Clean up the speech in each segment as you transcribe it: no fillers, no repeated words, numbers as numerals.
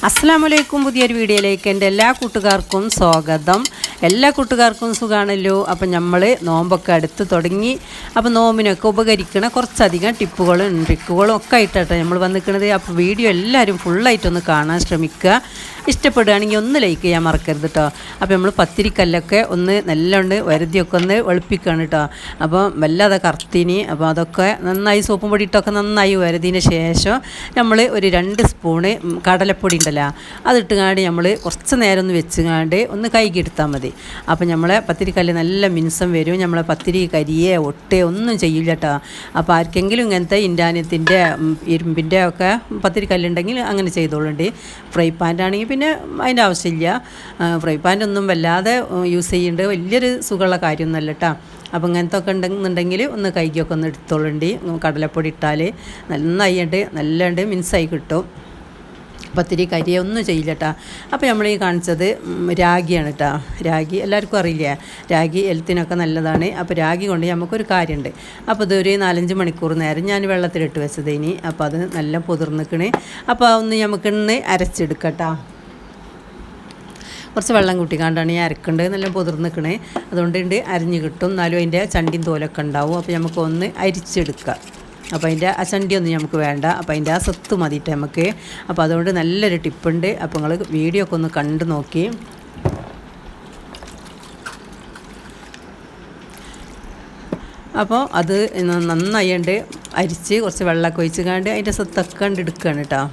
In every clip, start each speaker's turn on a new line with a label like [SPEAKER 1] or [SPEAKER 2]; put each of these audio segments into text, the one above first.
[SPEAKER 1] അസ്സലാമലൈക്കും. പുതിയൊരു വീഡിയോയിലേക്ക് എൻ്റെ എല്ലാ കൂട്ടുകാർക്കും സ്വാഗതം. എല്ലാ കൂട്ടുകാർക്കും സുഖമാണല്ലോ. അപ്പം നമ്മൾ നോമ്പൊക്കെ അടുത്ത് തുടങ്ങി. അപ്പോൾ നോമ്പിനൊക്കെ ഉപകരിക്കണ കുറച്ചധികം ടിപ്പുകളും ട്രിക്കുകളും ഒക്കെ ആയിട്ടാണ് നമ്മൾ വന്നിരിക്കുന്നത്. അപ്പോൾ വീഡിയോ എല്ലാവരും ഫുള്ളായിട്ടൊന്ന് കാണാൻ ശ്രമിക്കുക. ഇഷ്ടപ്പെടുകയാണെങ്കിൽ ഒന്ന് ലൈക്ക് ചെയ്യാൻ മറക്കരുത് കേട്ടോ. അപ്പോൾ നമ്മൾ പത്തിരിക്കല്ലൊക്കെ ഒന്ന് നല്ലോണ്ട് വരുതിയൊക്കെ ഒന്ന് വെളുപ്പിക്കുകയാണ് കേട്ടോ. അപ്പോൾ വല്ലാതെ കറുത്തിനി. അപ്പോൾ അതൊക്കെ നന്നായി സോപ്പും പൊടി ഇട്ടൊക്കെ നന്നായി വരുതിന് ശേഷം നമ്മൾ ഒരു 2 സ്പൂണ് കടലപ്പൊടി ഉണ്ടല്ലോ, അതിട്ടുകാണ്ട് നമ്മൾ കുറച്ച് നേരം ഒന്ന് വെച്ചുകാണ്ട് ഒന്ന് കൈകിടുത്താൽ മതി. അപ്പോൾ നമ്മളെ പത്തിരിക്കല്ല് നല്ല മിനുസം വരും. നമ്മളെ പത്തിരി കരിയെ ഒട്ടേ ഒന്നും ചെയ്യില്ല കേട്ടോ. അപ്പോൾ ആർക്കെങ്കിലും ഇങ്ങനത്തെ ഇൻഡാനിയത്തിൻ്റെ ഇരുമ്പിൻ്റെ ഒക്കെ പത്തിരിക്കല്ലുണ്ടെങ്കിൽ അങ്ങനെ ചെയ്തോളുണ്ട്. ഫ്രൈ പാൻ്റാണെങ്കിൽ പിന്നെ അതിൻ്റെ ആവശ്യമില്ല. ഫ്രൈ പാൻ്റൊന്നും വല്ലാതെ യൂസ് ചെയ്യേണ്ടത് വലിയൊരു സുഖമുള്ള കാര്യമൊന്നുമല്ല കേട്ടോ. അപ്പോൾ ഇങ്ങനത്തെ ഒക്കെ ഉണ്ടെന്നുണ്ടെങ്കിൽ ഒന്ന് കൈക്കൊക്കെ ഒന്ന് എടുത്തോളുണ്ട്. കടലപ്പൊടി ഇട്ടാൽ നന്നായിട്ട് നല്ലോണ്ട് മിൻസായി കിട്ടും. പത്തിരി കരിയൊന്നും ചെയ്യില്ല കേട്ടോ. അപ്പോൾ നമ്മൾ ഈ കാണിച്ചത് രാഗിയാണ് കേട്ടോ. രാഗി എല്ലാവർക്കും അറിയില്ല, രാഗി ഹെൽത്തിനൊക്കെ നല്ലതാണ്. അപ്പോൾ രാഗി കൊണ്ട് നമുക്കൊരു കാര്യമുണ്ട്. അപ്പോൾ ഇതൊരു 4-5 മണിക്കൂർ നേരം ഞാൻ വെള്ളത്തിലിട്ട് വെച്ചത് ഇനി. അപ്പോൾ അത് നല്ല പൊതിർന്നിക്കണേ. അപ്പോൾ ഒന്ന് നമുക്കിന്ന് അരച്ചെടുക്കാം കേട്ടോ. കുറച്ച് വെള്ളം കൂട്ടിക്കാണ്ടാണ് ഈ അരക്കേണ്ടത്. നല്ല പൊതിർന്നിക്കണേ, അതുകൊണ്ട് അരിഞ്ഞ് കിട്ടും. എന്നാലും അതിൻ്റെ ചണ്ടിയും തോലൊക്കെ ഉണ്ടാവും. അപ്പോൾ നമുക്കൊന്ന് അരിച്ചെടുക്കാം. അപ്പോൾ അതിൻ്റെ ആ ചണ്ടിയൊന്നും നമുക്ക് വേണ്ട. അപ്പോൾ അതിൻ്റെ ആ സത്ത് മതിയിട്ട് നമുക്ക്. അപ്പോൾ അതുകൊണ്ട് നല്ലൊരു ടിപ്പുണ്ട്. അപ്പോൾ നിങ്ങൾ വീഡിയോ ഒക്കെ ഒന്ന് കണ്ടു നോക്കി. അപ്പോൾ അത് നന്നായിട്ട് അരിച്ച് കുറച്ച് വെള്ളമൊക്കെ ഒഴിച്ച് കണ്ട് അതിൻ്റെ സത്തൊക്കെ കണ്ട് എടുക്കുകയാണ് കേട്ടോ.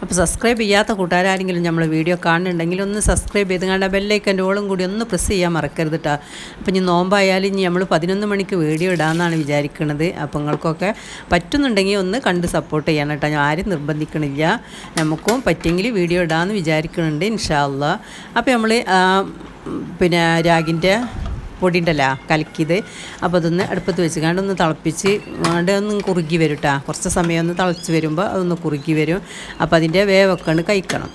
[SPEAKER 1] അപ്പോൾ സബ്സ്ക്രൈബ് ചെയ്യാത്ത കൂട്ടുകാരെങ്കിലും നമ്മൾ വീഡിയോ കാണുന്നുണ്ടെങ്കിൽ ഒന്ന് സബ്സ്ക്രൈബ് ചെയ്ത് കണ്ട ബെല്ലൈക്കൻ്റെ ഓളും കൂടി ഒന്ന് പ്രസ് ചെയ്യാൻ മറക്കരുത് കേട്ടോ. അപ്പോൾ ഇനി നോമ്പായാലും ഇനി നമ്മൾ 11 മണിക്ക് വീഡിയോ ഇടാമെന്നാണ് വിചാരിക്കുന്നത്. അപ്പോൾ നിങ്ങൾക്കൊക്കെ പറ്റുന്നുണ്ടെങ്കിൽ ഒന്ന് കണ്ട് സപ്പോർട്ട് ചെയ്യണം കേട്ടോ. ഞാൻ ആരും നിർബന്ധിക്കണില്ല. നമുക്കും പറ്റുമെങ്കിൽ വീഡിയോ ഇടാമെന്ന് വിചാരിക്കുന്നുണ്ട് ഇൻഷാ അല്ലാ. അപ്പോൾ നമ്മൾ പിന്നെ രാഗിൻ്റെ പൊടി ഉണ്ടല്ലോ കലക്കിയത്, അപ്പോൾ അതൊന്ന് അടുപ്പത്ത് വെച്ച് കണ്ട് ഒന്ന് തിളപ്പിച്ച് കണ്ട് ഒന്ന് കുറുകി വരും കേട്ടോ. കുറച്ച് സമയം ഒന്ന് തിളച്ച് വരുമ്പോൾ അതൊന്ന് കുറുകി വരും. അപ്പോൾ അതിൻ്റെ വേവൊക്കെ ഉണ്ട് കഴിക്കണം.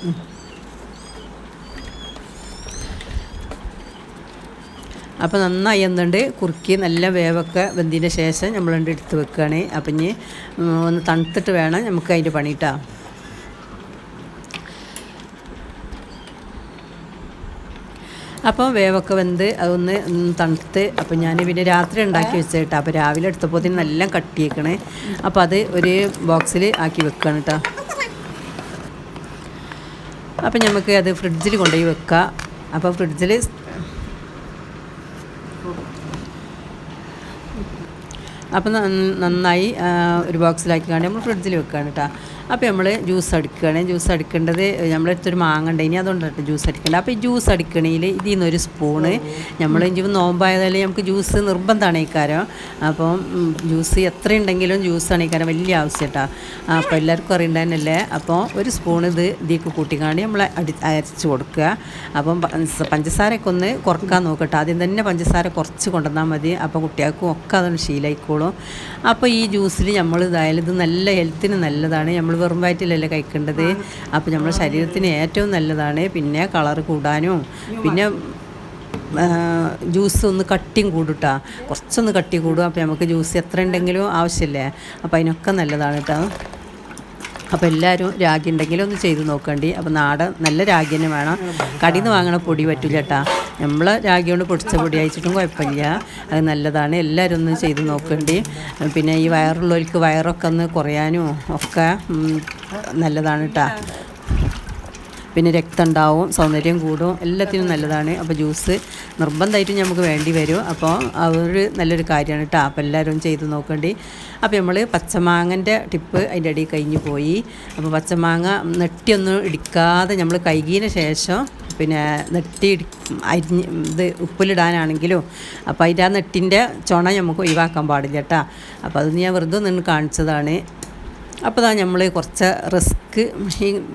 [SPEAKER 1] അപ്പോൾ നന്നായി എന്തുണ്ട് കുറുക്കി നല്ല വേവൊക്കെ വെന്തതിന് ശേഷം നമ്മളുണ്ട് എടുത്ത് വെക്കുകയാണ്. അപ്പം ഇനി ഒന്ന് തണുത്തിട്ട് വേണം നമുക്ക് അതിൻ്റെ പണി കേട്ടോ. അപ്പോൾ വേവൊക്കെ വെന്ത് അതൊന്ന് തണുത്ത്. അപ്പോൾ ഞാൻ പിന്നെ രാത്രി ഉണ്ടാക്കി വെച്ചേട്ടാ. അപ്പോൾ രാവിലെ എടുത്തപ്പോൾ തന്നെ നല്ല കട്ടിയേക്കണേ. അപ്പോൾ അത് ഒരു ബോക്സിൽ ആക്കി വെക്കുകയാണ് കേട്ടോ. അപ്പോൾ നമുക്ക് അത് ഫ്രിഡ്ജിൽ കൊണ്ടുപോയി വെക്കാം. അപ്പോൾ ഫ്രിഡ്ജിൽ അപ്പോൾ നന്നായി ഒരു ബോക്സിലാക്കിക്കാണ്ട് നമ്മൾ ഫ്രിഡ്ജിൽ വെക്കുകയാണ് കേട്ടോ. അപ്പോൾ നമ്മൾ ജ്യൂസ് അടിക്കുകയാണ്. ജ്യൂസ് അടിക്കേണ്ടത് നമ്മളെടുത്തൊരു മാങ്ങ ഉണ്ടെങ്കിൽ അതുകൊണ്ടാണ് ജ്യൂസ് അടിക്കേണ്ടത്. അപ്പോൾ ഈ ജ്യൂസ് അടിക്കണേൽ ഇതിൽ നിന്നൊരു സ്പൂണ് നമ്മൾ നോമ്പായതായാലും നമുക്ക് ജ്യൂസ് നിർബന്ധമാണ് ഇക്കാരം. അപ്പം ജ്യൂസ് എത്ര ഉണ്ടെങ്കിലും ജ്യൂസാണ് ഇക്കാരം വലിയ ആവശ്യം കേട്ടോ. അപ്പോൾ എല്ലാവർക്കും അറിയണ്ടതന്നെയല്ലേ. അപ്പോൾ ഒരു സ്പൂൺ ഇതിലേക്ക് കൂട്ടിക്കാണ്ട് നമ്മൾ അരച്ച് കൊടുക്കുക. അപ്പം പഞ്ചസാരയൊക്കെ ഒന്ന് കുറക്കാൻ നോക്കട്ടെ. ആദ്യം തന്നെ പഞ്ചസാര കുറച്ച് കൊണ്ടുവന്നാൽ മതി. അപ്പോൾ കുട്ടികൾക്കും ഒക്കെ അതൊന്ന് ശീലമായിക്കോളും. അപ്പോൾ ഈ ജ്യൂസിൽ നമ്മൾ ഇതായാലും ഇത് നല്ല ഹെൽത്തിന് നല്ലതാണ്. നമ്മൾ വെറും വയറ്റിലല്ലേ കഴിക്കേണ്ടത്. അപ്പോൾ നമ്മുടെ ശരീരത്തിന് ഏറ്റവും നല്ലതാണ്. പിന്നെ കളർ കൂടാനും പിന്നെ ജ്യൂസ് ഒന്ന് കട്ടിയും കൂടും. കുറച്ചൊന്ന് കട്ടി കൂടും. അപ്പോൾ നമുക്ക് ജ്യൂസ് എത്ര ഉണ്ടെങ്കിലും ആവശ്യമില്ലേ. അപ്പോൾ അതിനൊക്കെ നല്ലതാണ് കേട്ടോ. അപ്പോൾ എല്ലാവരും രാഗി ഉണ്ടെങ്കിലും ഒന്ന് ചെയ്ത് നോക്കേണ്ടി. അപ്പോൾ നാടൻ നല്ല രാഗി തന്നെ വേണം. കടയിൽ നിന്ന് വാങ്ങണ പൊടി പറ്റില്ല കേട്ടോ. നമ്മൾ രാഗി കൊണ്ട് പൊടിച്ച പൊടി അയച്ചിട്ടും കുഴപ്പമില്ല, അത് നല്ലതാണ്. എല്ലാവരും ഒന്ന് ചെയ്ത് നോക്കേണ്ടി. പിന്നെ ഈ വയറുള്ളവർക്ക് വയറൊക്കെ ഒന്ന് കുറയാനും ഒക്കെ നല്ലതാണ് കേട്ടോ. പിന്നെ രക്തം ഉണ്ടാവും, സൗന്ദര്യം കൂടും, എല്ലാത്തിനും നല്ലതാണ്. അപ്പോൾ ജ്യൂസ് നിർബന്ധമായിട്ടും നമുക്ക് വേണ്ടി വരും. അപ്പോൾ അതൊരു നല്ലൊരു കാര്യമാണ് കേട്ടോ. അപ്പോൾ എല്ലാവരും ചെയ്ത് നോക്കേണ്ടി. അപ്പോൾ നമ്മൾ പച്ചമാങ്ങൻ്റെ ടിപ്പ് അതിൻ്റെ അടിയിൽ കഴിഞ്ഞ് പോയി. അപ്പോൾ പച്ചമാങ്ങ നെട്ടിയൊന്നും ഇടിക്കാതെ നമ്മൾ കഴുകിയതിന് ശേഷം പിന്നെ നെട്ടി അരിഞ്ഞ് ഇത് ഉപ്പിലിടാനാണെങ്കിലും അപ്പോൾ അതിൻ്റെ ആ നെട്ടിൻ്റെ ചുണ നമുക്ക് ഒഴിവാക്കാൻ പാടില്ല കേട്ടോ. അപ്പോൾ അത് ഞാൻ വെറുതെ നിന്ന് കാണിച്ചതാണ്. അപ്പോൾ നമ്മൾ കുറച്ച്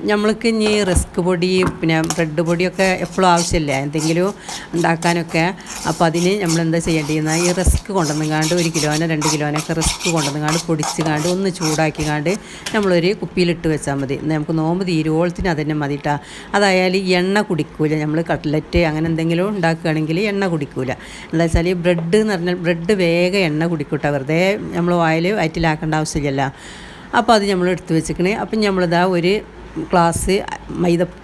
[SPEAKER 1] നമ്മൾക്ക് ഇനി റസ്ക് പൊടി പിന്നെ ബ്രെഡ് പൊടിയൊക്കെ എപ്പോഴും ആവശ്യമില്ല എന്തെങ്കിലും ഉണ്ടാക്കാനൊക്കെ. അപ്പോൾ അതിന് നമ്മളെന്താ ചെയ്യേണ്ടിയിരുന്ന ഈ റസ്ക് കൊണ്ടുവന്നുകാണ്ട് 1 കിലോനോ 2 കിലോനൊക്കെ റസ്ക് കൊണ്ടുവന്നുകാണ്ട് പൊടിച്ചുകാണ്ട് ഒന്ന് ചൂടാക്കിക്കാണ്ട് നമ്മളൊരു കുപ്പിയിലിട്ട് വെച്ചാൽ മതി. നമുക്ക് നോമ്പ് തീരുവോളത്തിന് അതന്നെ മതി കേട്ടോ. അതായാലും എണ്ണ കുടിക്കൂല. നമ്മൾ കട്ട്ലറ്റ് അങ്ങനെ എന്തെങ്കിലും ഉണ്ടാക്കുകയാണെങ്കിൽ എണ്ണ കുടിക്കൂല. എന്താ വെച്ചാൽ ഈ ബ്രെഡ് എന്ന് പറഞ്ഞാൽ ബ്രെഡ് വേഗം എണ്ണ കുടിക്കൂട്ടോ. വെറുതെ നമ്മൾ ഓയിൽ വയറ്റിലാക്കേണ്ട ആവശ്യമില്ലല്ലോ. അപ്പോൾ അത് നമ്മൾ എടുത്ത് വെച്ചിക്കണേ. അപ്പം നമ്മളിതാ ഒരു ഗ്ലാസ്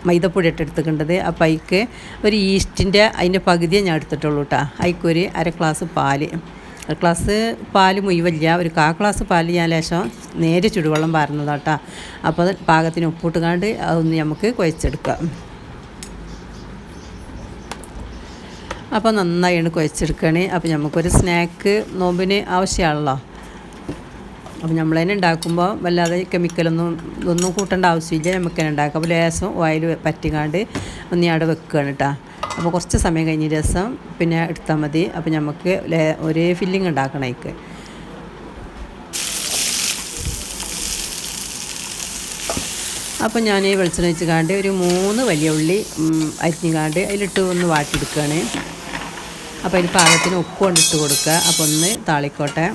[SPEAKER 1] മൈദപ്പൊടി എടുത്തിട്ടുണ്ടത്. അപ്പോൾ അതിക്ക് ഒരു ഈസ്റ്റിൻ്റെ അതിൻ്റെ പകുതിയെ ഞാൻ എടുത്തിട്ടുള്ളൂ കേട്ടോ. അതിക്കൊരു അര ഗ്ലാസ് പാല്, ഗ്ലാസ് പാൽ മുഴുവല്ല, ഒരു ഗ്ലാസ് പാൽ ഞാൻ ലേശം നേരെ ചുടുവെള്ളം പാരുന്നതാട്ടോ. അപ്പോൾ അത് പാകത്തിന് ഉപ്പിട്ട് കണ്ട് അതൊന്ന് നമുക്ക് കുഴച്ചെടുക്കാം. അപ്പോൾ നന്നായിട്ട് കുഴച്ചെടുക്കുകയാണ്. അപ്പോൾ നമുക്കൊരു സ്നാക്ക് നോമ്പിന് ആവശ്യമാണല്ലോ. അപ്പോൾ നമ്മൾ തന്നെ ഉണ്ടാക്കുമ്പോൾ വല്ലാതെ കെമിക്കലൊന്നും ഇതൊന്നും കൂട്ടേണ്ട ആവശ്യമില്ല, നമുക്ക് തന്നെ ഉണ്ടാക്കാം. അപ്പോൾ ലേശം ഓയിൽ പറ്റിക്കാണ്ട് ഒന്ന് അവിടെ വെക്കുകയാണ് കേട്ടോ. അപ്പോൾ കുറച്ച് സമയം കഴിഞ്ഞ രസം പിന്നെ എടുത്താൽ മതി. അപ്പോൾ നമുക്ക് ഒരു ഫില്ലിങ് ഉണ്ടാക്കണം അതിക്ക്. അപ്പോൾ ഞാൻ ഈ വെളിച്ചെണ്ണ വെച്ചുകാണ്ട് ഒരു 3 വലിയ ഉള്ളി അരിഞ്ഞുകാണ്ട് അതിലിട്ട് ഒന്ന് വാട്ടിയെടുക്കുകയാണ്. അപ്പോൾ അതിന് പാകത്തിന് ഉപ്പ് കൊണ്ടിട്ട് കൊടുക്കുക. അപ്പോൾ ഒന്ന് താളിക്കോട്ടെ.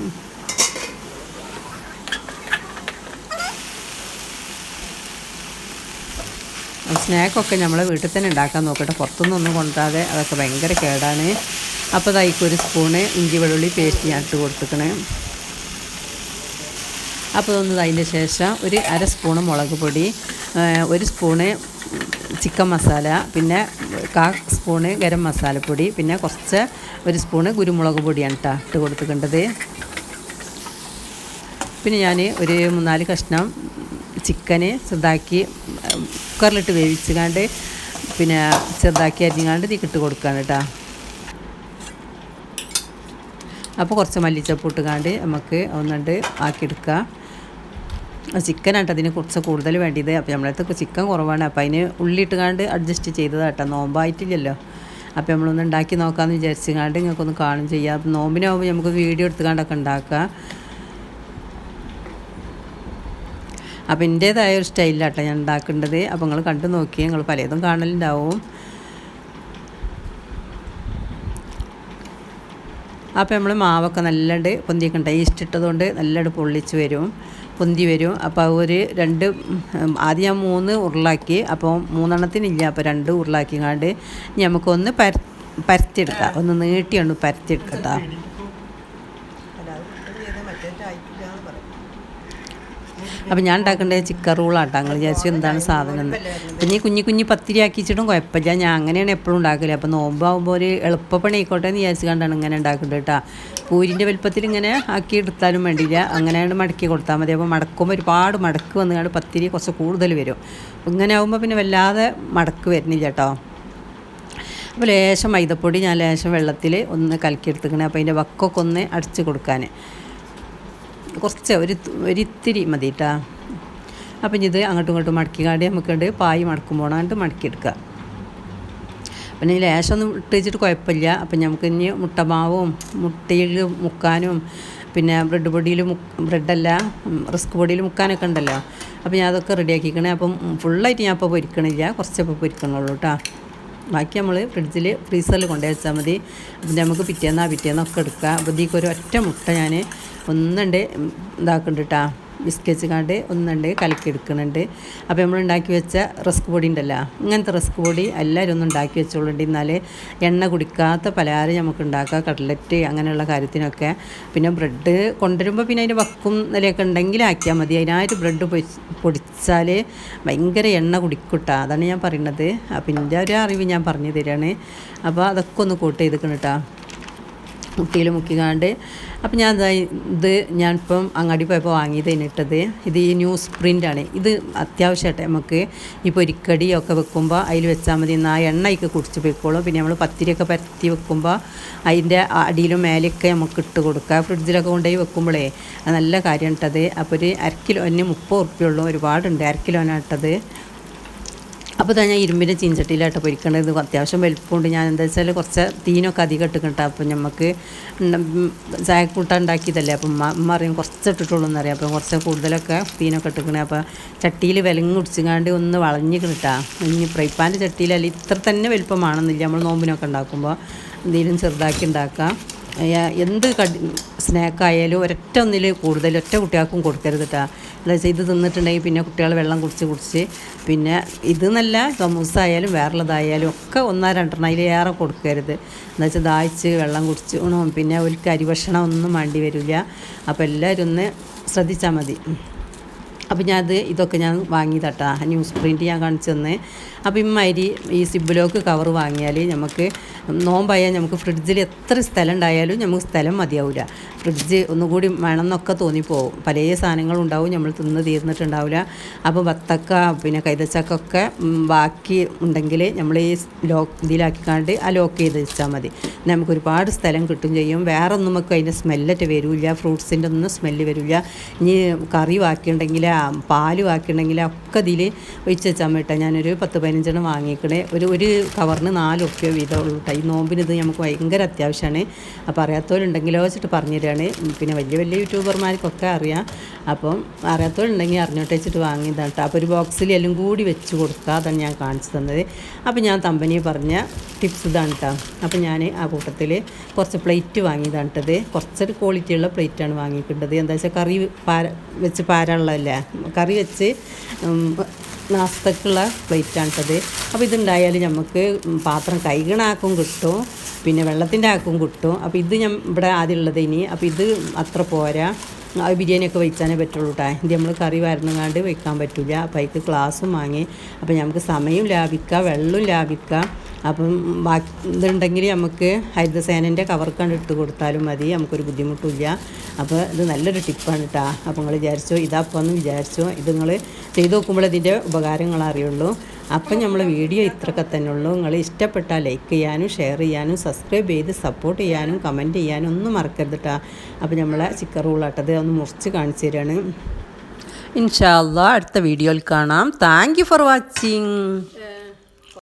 [SPEAKER 1] സ്നാക്കൊക്കെ നമ്മളെ വീട്ടിൽ തന്നെ ഉണ്ടാക്കാൻ നോക്കട്ടെ, പുറത്തുനിന്നൊന്നും കൊണ്ടുവരാതെ, അതൊക്കെ ഭയങ്കര കേടാണ്. അപ്പോൾ അതിലേക്ക് 1 സ്പൂണ് ഇഞ്ചി വെളുള്ളി പേസ്റ്റ് ഞാൻ ഇട്ട് കൊടുത്തിക്കണേ. അപ്പോൾ ഇതൊന്ന് അതിൻ്റെ ശേഷം ഒരു അര സ്പൂണ് മുളക് പൊടി, 1 സ്പൂണ് ചിക്കൻ മസാല, പിന്നെ 1/4 സ്പൂണ് ഗരം മസാലപ്പൊടി, പിന്നെ കുറച്ച് 1 സ്പൂണ് കുരുമുളക് പൊടിയാണ് കേട്ടോ ഇട്ട് കൊടുത്തിട്ടുണ്ടത്. പിന്നെ ഞാൻ ഒരു 3-4 കഷ്ണം ചിക്കന് ചെറുതാക്കി കുക്കറിലിട്ട് വേവിച്ചുകാണ്ട് പിന്നെ ചെറുതാക്കി അരിഞ്ഞുകാണ്ട് ഇതിക്കിട്ട് കൊടുക്കുകയാണ് കേട്ടോ. അപ്പോൾ കുറച്ച് മല്ലിച്ചപ്പ് ഇട്ടുകാണ്ട് നമുക്ക് ഒന്നുണ്ട് ആക്കിയെടുക്കുക. ചിക്കനായിട്ട് അതിന് കുറച്ച് കൂടുതൽ വേണ്ടിയത്. അപ്പോൾ നമ്മളടുത്ത് ചിക്കൻ കുറവാണ്, അപ്പോൾ അതിന് ഉള്ളിയിട്ടുകാണ്ട് അഡ്ജസ്റ്റ് ചെയ്തതാട്ടോ, നോമ്പായിട്ടില്ലല്ലോ. അപ്പോൾ നമ്മളൊന്ന് ഉണ്ടാക്കി നോക്കാമെന്ന് വിചാരിച്ചുകാണ്ട് നിങ്ങൾക്കൊന്ന് കാണും ചെയ്യാം. നോമ്പിനാകുമ്പോൾ നമുക്ക് വീഡിയോ എടുത്തുകാണ്ടൊക്കെ ഉണ്ടാക്കുക. അപ്പോൾ എൻ്റേതായ ഒരു സ്റ്റൈലിലാട്ടോ ഞാൻ ഉണ്ടാക്കേണ്ടത്. അപ്പോൾ നിങ്ങൾ കണ്ടു നോക്കി, നിങ്ങൾ പലതും കാണലുണ്ടാവും. അപ്പോൾ നമ്മൾ മാവൊക്കെ നല്ലണ്ട് പൊന്തിയൊക്കെ ഈസ്റ്റ് ഇട്ടതുകൊണ്ട് നല്ലണ്ട് പൊള്ളിച്ച് വരും, പൊന്തി വരും. അപ്പോൾ ഒരു 2 ആദ്യം ഞാൻ 3 ഉരുളാക്കി, അപ്പോൾ 3 അപ്പോൾ 2 ഉരുളാക്കിങ്ങാണ്ട് നമുക്കൊന്ന് പരത്തിയെടുക്കാം. ഒന്ന് നീട്ടിയാണ് പരത്തിയെടുക്കട്ടോ. അപ്പോൾ ഞാൻ ഉണ്ടാക്കേണ്ടത് ചിക്കൻ റോളാട്ടോ. നിങ്ങൾ വിചാരിച്ചു എന്താണ് സാധനം എന്ന്. പിന്നെ ഈ കുഞ്ഞി പത്തിരി ആക്കിച്ചിട്ടും കുഴപ്പമില്ല, ഞാൻ അങ്ങനെയാണ് എപ്പോഴും ഉണ്ടാക്കല്. അപ്പോൾ നോമ്പാകുമ്പോൾ ഒരു എളുപ്പപ്പണി ആയിക്കോട്ടെ എന്ന് വിചാരിച്ച് കണ്ടാണ് ഇങ്ങനെ ഉണ്ടാക്കേണ്ടത് കേട്ടോ. പൂരിൻ്റെ വലുപ്പത്തിൽ ഇങ്ങനെ ആക്കി എടുത്താലും വേണ്ടിയില്ല, അങ്ങനെയാണ് മടക്കി കൊടുത്താൽ മതി. അപ്പോൾ മടക്കുമ്പോൾ ഒരുപാട് മടക്ക് വന്നുകൊണ്ട് പത്തിരി കുറച്ച് കൂടുതൽ വരും. ഇങ്ങനെ ആകുമ്പോൾ പിന്നെ വല്ലാതെ മടക്ക് വരുന്നില്ല കേട്ടോ. അപ്പോൾ ലേശം മൈദപ്പൊടി ഞാൻ ലേശം വെള്ളത്തിൽ ഒന്ന് കലക്കിയെടുത്തിക്കണേ. അപ്പോൾ അതിൻ്റെ വക്കൊക്കെ ഒന്ന് അടിച്ച് കൊടുക്കാൻ കുറച്ച് ഒരിത്തിരി മതി കേട്ടോ. അപ്പം ഇത് അങ്ങോട്ടും ഇങ്ങോട്ടും മടക്കിക്കാണ്ട് നമുക്കുണ്ട് പായി മടക്കുമ്പോഴാണ്ട് മടക്കിയെടുക്കുക. പിന്നെ ഈ ലേശം ഒന്നും ഇട്ട് വെച്ചിട്ട് കുഴപ്പമില്ല. അപ്പം നമുക്ക് ഇനി മുട്ടമാവും മുട്ടയിൽ മുക്കാനും പിന്നെ ബ്രെഡല്ല റിസ്ക് പൊടിയിൽ മുക്കാനൊക്കെ ഉണ്ടല്ലോ. അപ്പോൾ ഞാൻ അതൊക്കെ റെഡിയാക്കിക്കണേ. അപ്പം ഫുള്ളായിട്ട് ഞാൻ ഇപ്പോൾ പൊരിക്കണില്ല, കുറച്ചപ്പോൾ പൊരിക്കണുള്ളൂ കേട്ടോ. ബാക്കി നമ്മൾ ഫ്രീസറിൽ കൊണ്ടുപോയി വെച്ചാൽ മതി. അപ്പം നമുക്ക് പിറ്റേന്നൊക്കെ എടുക്കുക. അപ്പോൾ ഇതിലേക്ക് ഒരു ഒറ്റ മുട്ട ഞാൻ ഒന്നുണ്ട് ഇതാക്കുന്നുണ്ട് കേട്ടോ, ബിസ്ക്കറ്റ് കാണ്ട് ഒന്നുണ്ട് കലക്കിയെടുക്കുന്നുണ്ട്. അപ്പോൾ നമ്മൾ ഉണ്ടാക്കി വെച്ച റസ്ക് പൊടി ഉണ്ടല്ലോ, ഇങ്ങനത്തെ റസ്ക് പൊടി എല്ലാവരും ഒന്ന് ഉണ്ടാക്കി വെച്ചോളുണ്ട്. എന്നാൽ എണ്ണ കുടിക്കാത്ത പലഹാരം നമുക്ക് ഉണ്ടാക്കാം, കട്ട്ലറ്റ് അങ്ങനെയുള്ള കാര്യത്തിനൊക്കെ. പിന്നെ ബ്രെഡ് കൊണ്ടുവരുമ്പോൾ പിന്നെ അതിൻ്റെ വക്കും നിലയൊക്കെ ഉണ്ടെങ്കിൽ ആക്കിയാൽ മതി. അതിനായിട്ട് ബ്രെഡ് പൊടിച്ചാൽ ഭയങ്കര എണ്ണ കുടിക്കൂട്ടാ, അതാണ് ഞാൻ പറയുന്നത്. അപ്പം എൻ്റെ ഒരു അറിവ് ഞാൻ പറഞ്ഞു തരികയാണ്. അപ്പോൾ അതൊക്കെ ഒന്ന് കൂട്ട് ചെയ്തിക്കണം കേട്ടോ, മുട്ടിയിൽ മുക്കിക്കാണ്ട്. അപ്പം ഞാനിപ്പം അങ്ങാടി പോയപ്പോൾ വാങ്ങിയതിന് ഇട്ടത് ഇത് ഈ ന്യൂസ് പ്രിൻ്റാണ്. ഇത് അത്യാവശ്യമായിട്ട് നമുക്ക് ഈ പൊരിക്കടിയൊക്കെ വെക്കുമ്പോൾ അതിൽ വെച്ചാൽ മതി. എന്നാൽ ആ എണ്ണയൊക്കെ കുടിച്ച് പോയിക്കോളും. പിന്നെ നമ്മൾ പത്തിരിയൊക്കെ പരത്തി വെക്കുമ്പോൾ അതിൻ്റെ അടിയിലും മേലെയൊക്കെ നമുക്ക് ഇട്ട് കൊടുക്കുക. ഫ്രിഡ്ജിലൊക്കെ കൊണ്ടുപോയി വെക്കുമ്പോഴേ അത് നല്ല കാര്യം ഇട്ടത്. അപ്പോൾ ഒരു 1 കിലോന് 30 ഉറുപ്പ്യയുള്ളൂ, ഒരുപാടുണ്ട്. 1 കിലോനാണ് ഇട്ടത്. അപ്പോൾ ഞാൻ ഇരുമ്പിൻ്റെ ചീഞ്ചട്ടിയിലായിട്ട് പൊരിക്കേണ്ടത്. അത്യാവശ്യം വലുപ്പമുണ്ട്. ഞാൻ എന്താ വെച്ചാൽ കുറച്ച് തീനൊക്കെ അധികം ഇട്ടിട്ടുണ്ട്. അപ്പം നമുക്ക് ചായക്കൂട്ട ഉണ്ടാക്കിയതല്ലേ, അപ്പം അമ്മ അറിയാം കുറച്ച് ഇട്ടിട്ടുള്ളൂ എന്നറിയാം. അപ്പം കുറച്ച് കൂടുതലൊക്കെ തീനൊക്കെ ഇട്ടിക്കണേ. അപ്പോൾ ചട്ടിയിൽ വിലങ്ങ് കുടിച്ചുകാണ്ട് ഒന്ന് വളഞ്ഞ് കിട്ടാ. ഇനി ഫ്രൈ പാൻ്റെ ചട്ടിയിലല്ല ഇത്ര തന്നെ വലുപ്പമാണെന്നില്ല. നമ്മൾ നോമ്പിനൊക്കെ ഉണ്ടാക്കുമ്പോൾ എന്തെങ്കിലും ചെറുതാക്കി ഉണ്ടാക്കാം. എന്ത് സ്നാക്കായാലും ഒന്നിൽ കൂടുതൽ ഒറ്റ കുട്ടികൾക്കും കൊടുക്കരുത് കേട്ടോ. എന്താ വെച്ചാൽ ഇത് തിന്നിട്ടുണ്ടെങ്കിൽ പിന്നെ കുട്ടികൾ വെള്ളം കുടിച്ച് പിന്നെ ഇത് നല്ല സമൂസ ആയാലും വേറുള്ളതായാലും ഒക്കെ 1-2 അതിലേറെ കൊടുക്കരുത്. എന്താ വെച്ചാൽ ദാഹിച്ച് വെള്ളം കുടിച്ച് പിന്നെ ഒരു അരിഭക്ഷണം ഒന്നും വേണ്ടി വരില്ല. അപ്പോൾ എല്ലാവരും ഒന്ന് ശ്രദ്ധിച്ചാൽ മതി. അപ്പോൾ ഇതൊക്കെ ഞാൻ വാങ്ങിയതാട്ടാ ന്യൂസ് പ്രിൻറ്റ് ഞാൻ കാണിച്ചു തന്നെ. അപ്പോൾ ഇമ്മാതിരി ഈ സിബ് ലോക്ക് കവർ വാങ്ങിയാൽ നമുക്ക് നോമ്പായാൽ നമുക്ക് ഫ്രിഡ്ജിൽ എത്ര സ്ഥലം ഉണ്ടായാലും നമുക്ക് സ്ഥലം മതിയാവില്ല. ഫ്രിഡ്ജ് ഒന്നുകൂടി വേണമെന്നൊക്കെ തോന്നിപ്പോവും. പല സാധനങ്ങളുണ്ടാവും നമ്മൾ തിന്ന് തീർന്നിട്ടുണ്ടാവില്ല. അപ്പോൾ വത്തക്ക പിന്നെ കൈതച്ചക്ക ഒക്കെ ബാക്കി ഉണ്ടെങ്കിൽ നമ്മൾ ഈ ഇതിലാക്കിക്കാണ്ട് ആ ലോക്ക് ചെയ്ത് വെച്ചാൽ മതി. നമുക്ക് ഒരുപാട് സ്ഥലം കിട്ടും ചെയ്യും. വേറെ ഒന്നും നമുക്ക് അതിൻ്റെ സ്മെല്ലറ്റ് വരില്ല, ഫ്രൂട്ട്സിൻ്റെ ഒന്നും സ്മെല്ല് വരില്ല. ഇനി കറി ബാക്കിയുണ്ടെങ്കിൽ പാല് ബാക്കിയുണ്ടെങ്കിൽ ഒക്കെ ഇതിൽ ഒഴിച്ച് വെച്ചാൽ മതി. ഞാനൊരു 10-15 വാങ്ങിക്കണേ. ഒരു കവറിന് 4 ഉറുപ്യ വീതമുള്ളൂ കേട്ടോ. ഈ നോമ്പിന് ഇത് നമുക്ക് ഭയങ്കര അത്യാവശ്യമാണ്. അപ്പോൾ അറിയാത്തവരുണ്ടെങ്കിലോ വെച്ചിട്ട് പറഞ്ഞു തരികയാണ്. പിന്നെ വലിയ യൂട്യൂബർമാർക്കൊക്കെ അറിയാം. അപ്പം അറിയാത്തവരുണ്ടെങ്കിൽ അറിഞ്ഞോട്ട് വെച്ചിട്ട് വാങ്ങിയതാണ് കേട്ടോ. അപ്പോൾ ഒരു ബോക്സിൽ എല്ലാം കൂടി വെച്ച് കൊടുക്കുക. അതാണ് ഞാൻ കാണിച്ചു തന്നത്. അപ്പോൾ ഞാൻ കമ്പനി പറഞ്ഞ ടിപ്സ് ഇതാണ് കേട്ടോ. അപ്പോൾ ഞാൻ ആ കൂട്ടത്തിൽ കുറച്ച് പ്ലേറ്റ് വാങ്ങിയതാണ് കേട്ടത്. കുറച്ചൊരു ക്വാളിറ്റിയുള്ള പ്ലേറ്റാണ് വാങ്ങിക്കേണ്ടത്. എന്താ വെച്ചാൽ കറി വെച്ച് പാരാനുള്ളതല്ലേ, കറി വെച്ച് നാസ്തക്കുള്ള പ്ലേറ്റാണ് കേട്ടത്. അപ്പോൾ ഇതുണ്ടായാൽ നമുക്ക് പാത്രം കൈകണാക്കും കിട്ടും, പിന്നെ വെള്ളത്തിൻ്റെ ആക്കും കിട്ടും. അപ്പോൾ ഇത് ഞാൻ ഇവിടെ ആദ്യം ഉള്ളത് ഇനി. അപ്പോൾ ഇത് അത്ര പോരാ, ബിരിയാണിയൊക്കെ വെച്ചാനേ പറ്റുള്ളൂ കേട്ടോ. ഇത് നമ്മൾ കറി വരണങ്ങാണ്ട് വെക്കാൻ പറ്റില്ല. അപ്പോൾ അതിക്ക് ഗ്ലാസ്സും വാങ്ങി. അപ്പോൾ നമുക്ക് സമയം ലാഭിക്കാം, വെള്ളവും ലാഭിക്കാം. അപ്പം ബാക്കി ഇതുണ്ടെങ്കിൽ നമുക്ക് ഹരിതസേനൻ്റെ കവർക്കാണ്ട് ഇട്ട് കൊടുത്താലും മതി, നമുക്കൊരു ബുദ്ധിമുട്ടില്ല. അപ്പോൾ ഇത് നല്ലൊരു ടിപ്പാണ് കേട്ടോ. അപ്പോൾ നിങ്ങൾ വിചാരിച്ചോ ഇതാപ്പോൾ എന്ന് വിചാരിച്ചോ, ഇത് നിങ്ങൾ ചെയ്ത് നോക്കുമ്പോൾ ഇതിൻ്റെ ഉപകാരങ്ങൾ അറിയുള്ളൂ. അപ്പം നമ്മൾ വീഡിയോ ഇത്രയൊക്കെ തന്നെ ഉള്ളൂ. നിങ്ങൾ ഇഷ്ടപ്പെട്ടാൽ ലൈക്ക് ചെയ്യാനും ഷെയർ ചെയ്യാനും സബ്സ്ക്രൈബ് ചെയ്ത് സപ്പോർട്ട് ചെയ്യാനും കമൻറ്റ് ചെയ്യാനും ഒന്നും മറക്കരുത് കേട്ടോ. അപ്പോൾ നമ്മളെ ചിക്കൻ റോളാട്ടത് ഒന്ന് മുറിച്ച് കാണിച്ചു തരികയാണ്. ഇൻഷാ അല്ലാഹ് അടുത്ത വീഡിയോയിൽ കാണാം. Thank you for watching.